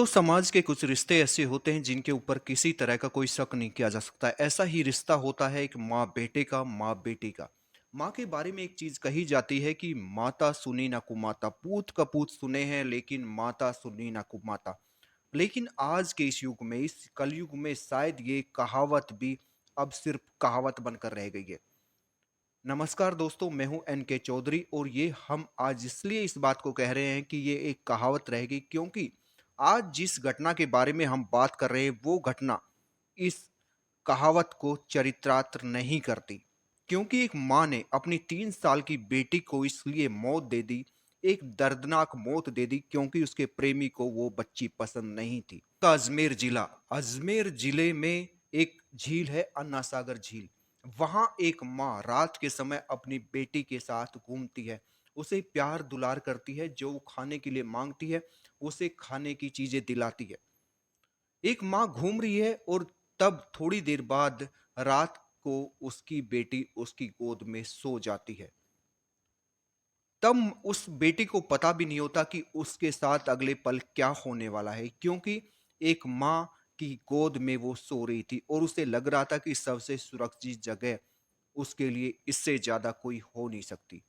तो समाज के कुछ रिश्ते ऐसे होते हैं जिनके ऊपर किसी तरह का कोई शक नहीं किया जा सकता। ऐसा ही रिश्ता होता है एक माँ बेटे का, माँ बेटी का। माँ के बारे में एक चीज कही जाती है कि माता सुनी ना कुमाता, पूत कपूत सुने हैं लेकिन माता सुनी ना कुमाता। लेकिन आज के इस युग में, इस कलयुग में शायद ये कहावत भी अब सिर्फ कहावत बनकर रह गई है। नमस्कार दोस्तों, मैं हूं एन के चौधरी और ये हम आज इसलिए इस बात को कह रहे हैं कि ये एक कहावत रहेगी, क्योंकि आज जिस घटना के बारे में हम बात कर रहे हैं वो घटना इस कहावत को चरितार्थ नहीं करती। क्योंकि एक माँ ने अपनी 3 साल की बेटी को इसलिए मौत दे दी, एक दर्दनाक मौत दे दी, क्योंकि उसके प्रेमी को वो बच्ची पसंद नहीं थी। अजमेर जिला, अजमेर जिले में एक झील है, अन्ना सागर झील। वहां एक माँ रात के समय अपनी बेटी के साथ घूमती है, उसे प्यार दुलार करती है, जो वो खाने के लिए मांगती है उसे खाने की चीजें दिलाती है। एक माँ घूम रही है और तब थोड़ी देर बाद रात को उसकी बेटी उसकी गोद में सो जाती है। तब उस बेटी को पता भी नहीं होता कि उसके साथ अगले पल क्या होने वाला है, क्योंकि एक माँ की गोद में वो सो रही थी और उसे लग रहा था कि सबसे सुरक्षित जगह उसके लिए इससे ज्यादा कोई हो नहीं सकती।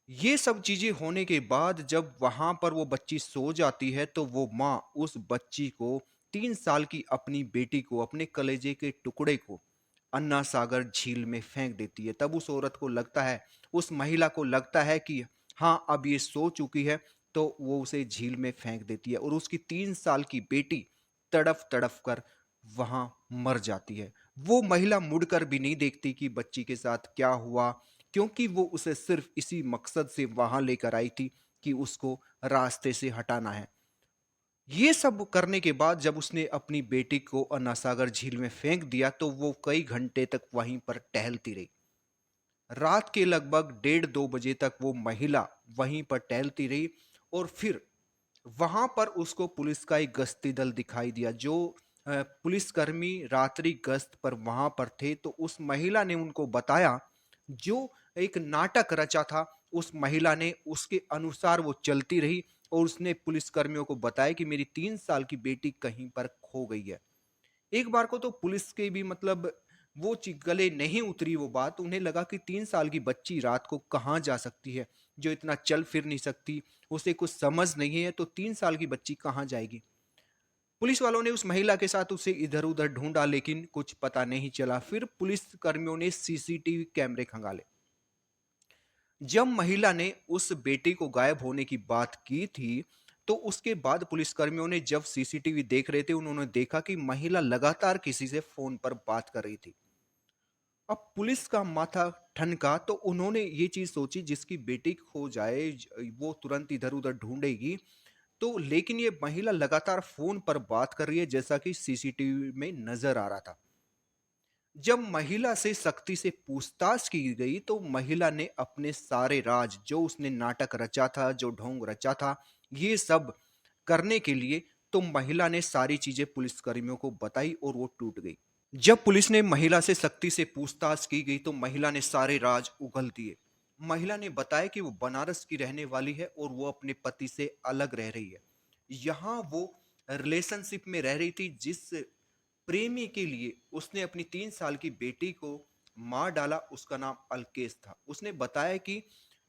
ये सब चीजें होने के बाद जब वहां पर वो बच्ची सो जाती है तो वो माँ उस बच्ची को, 3 साल की अपनी बेटी को, अपने कलेजे के टुकड़े को अन्ना सागर झील में फेंक देती है। तब उस औरत को लगता है, उस महिला को लगता है कि हाँ अब ये सो चुकी है, तो वो उसे झील में फेंक देती है और उसकी 3 साल की बेटी तड़फ तड़फ कर वहां मर जाती है। वो महिला मुड़कर भी नहीं देखती कि बच्ची के साथ क्या हुआ, क्योंकि वो उसे सिर्फ इसी मकसद से वहां लेकर आई थी कि उसको रास्ते से हटाना है। ये सब करने के बाद जब उसने अपनी बेटी को अन्नासागर झील में फेंक दिया तो वो कई घंटे तक वहीं पर टहलती रही। रात के लगभग 1:30-2 बजे तक वो महिला वहीं पर टहलती रही और फिर वहां पर उसको पुलिस का एक गश्ती दल दिखाई दिया, जो पुलिसकर्मी रात्रि गश्त पर वहां पर थे। तो उस महिला ने उनको बताया, जो एक नाटक रचा था उस महिला ने, उसके अनुसार वो चलती रही और उसने पुलिसकर्मियों को बताया कि मेरी 3 साल की बेटी कहीं पर खो गई है। एक बार को तो पुलिस के भी मतलब वो गले नहीं उतरी वो बात। उन्हें लगा कि 3 साल की बच्ची रात को कहाँ जा सकती है, जो इतना चल फिर नहीं सकती, उसे कुछ समझ नहीं है, तो 3 साल की बच्ची कहाँ जाएगी। पुलिस वालों ने उस महिला के साथ उसे इधर उधर ढूंढा लेकिन कुछ पता नहीं चला। फिर पुलिस कर्मियों ने सीसीटीवी कैमरे खंगाले। जब महिला ने उस बेटे को गायब होने की बात की थी, तो उसके बाद पुलिसकर्मियों ने जब सीसीटीवी देख रहे थे, उन्होंने देखा कि महिला लगातार किसी से फोन पर बात कर रही थी। अब पुलिस का माथा ठनका तो उन्होंने ये चीज सोची, जिसकी बेटी खो जाए वो तुरंत इधर उधर ढूंढेगी। तो लेकिन ये महिला लगातार फोन पर बात कर रही है, जैसा कि सीसीटीवी में नजर आ रहा था। जब महिला से सख्ती से पूछताछ की गई तो महिला ने अपने सारे राज, जो उसने नाटक रचा था, जो ढोंग रचा था, ये सब करने के लिए, तो महिला ने सारी चीजें पुलिसकर्मियों को बताई और वो टूट गई। जब पुलिस ने महिला से सख्ती से पूछताछ की गई तो महिला ने सारे राज उगल दिए। महिला ने बताया कि वो बनारस की रहने वाली है और वो अपने पति से अलग रह रही है। यहाँ वो रिलेशनशिप में रह रही थी जिस प्रेमी के लिए उसने अपनी 3 साल की बेटी को मार डाला, उसका नाम अलकेश था। उसने बताया कि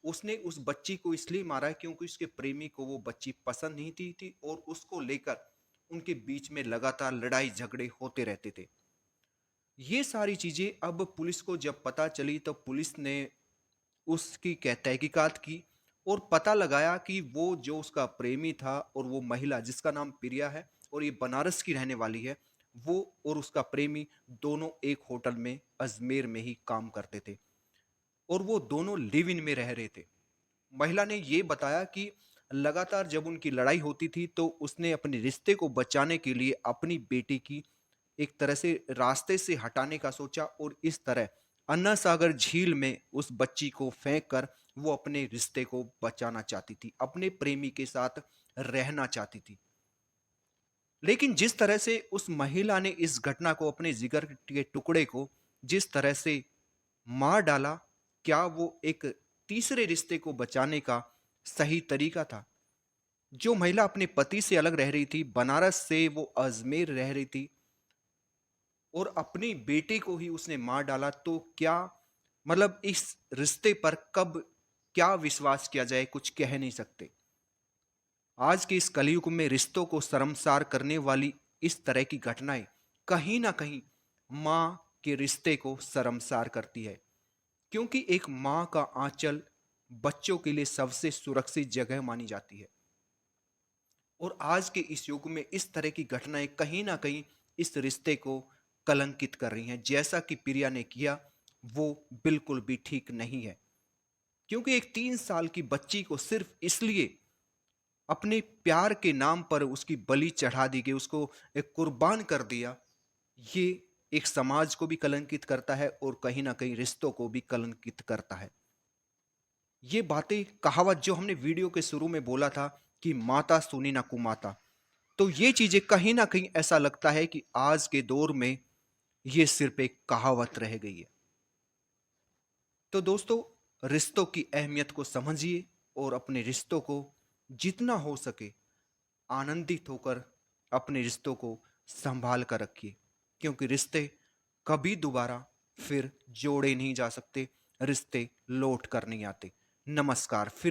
उसने उस बच्ची को इसलिए मारा है क्योंकि उसके प्रेमी को वो बच्ची पसंद नहीं थी और उसको लेकर उनके बीच में लगातार लड़ाई झगड़े होते रहते थे। ये सारी चीजें अब पुलिस को जब पता चली तो पुलिस ने उसकी तहकीकात की और पता लगाया कि वो जो उसका प्रेमी था और वो महिला जिसका नाम प्रिया है और ये बनारस की रहने वाली है, वो और उसका प्रेमी दोनों एक होटल में अजमेर में ही काम करते थे और वो दोनों लिव इन में रह रहे थे। महिला ने ये बताया कि लगातार जब उनकी लड़ाई होती थी तो उसने अपने रिश्ते को बचाने के लिए अपनी बेटी की एक तरह से रास्ते से हटाने का सोचा और इस तरह अन्ना सागर झील में उस बच्ची को फेंक कर वो अपने रिश्ते को बचाना चाहती थी, अपने प्रेमी के साथ रहना चाहती थी। लेकिन जिस तरह से उस महिला ने इस घटना को, अपने जिगर के टुकड़े को जिस तरह से मार डाला, क्या वो एक तीसरे रिश्ते को बचाने का सही तरीका था? जो महिला अपने पति से अलग रह रही थी, बनारस से वो अजमेर रह रही थी और अपनी बेटे को ही उसने मार डाला, तो क्या मतलब इस रिश्ते पर कब क्या विश्वास किया जाए, कुछ कह नहीं सकते। आज के इस कलयुग में रिश्तों को शर्मसार करने वाली इस तरह की घटनाएं कहीं ना कहीं माँ के रिश्ते को शर्मसार करती है, क्योंकि एक माँ का आंचल बच्चों के लिए सबसे सुरक्षित जगह मानी जाती है। और आज के इस युग में इस तरह की घटनाएं कहीं ना कहीं इस रिश्ते को कलंकित कर रही हैं। जैसा कि प्रिया ने किया, वो बिल्कुल भी ठीक नहीं है, क्योंकि एक 3 साल की बच्ची को सिर्फ इसलिए अपने प्यार के नाम पर उसकी बलि चढ़ा दी गई, उसको एक कुर्बान कर दिया। ये एक समाज को भी कलंकित करता है और कहीं ना कहीं रिश्तों को भी कलंकित करता है। ये बातें, कहावत जो हमने वीडियो के शुरू में बोला था कि माता सुनी ना कुमाता, तो ये चीजें कहीं ना कहीं ऐसा लगता है कि आज के दौर में ये सिर्फ एक कहावत रह गई है। तो दोस्तों, रिश्तों की अहमियत को समझिए और अपने रिश्तों को जितना हो सके आनंदित होकर अपने रिश्तों को संभाल कर रखिए, क्योंकि रिश्ते कभी दोबारा फिर जोड़े नहीं जा सकते, रिश्ते लौट कर नहीं आते। नमस्कार। फिर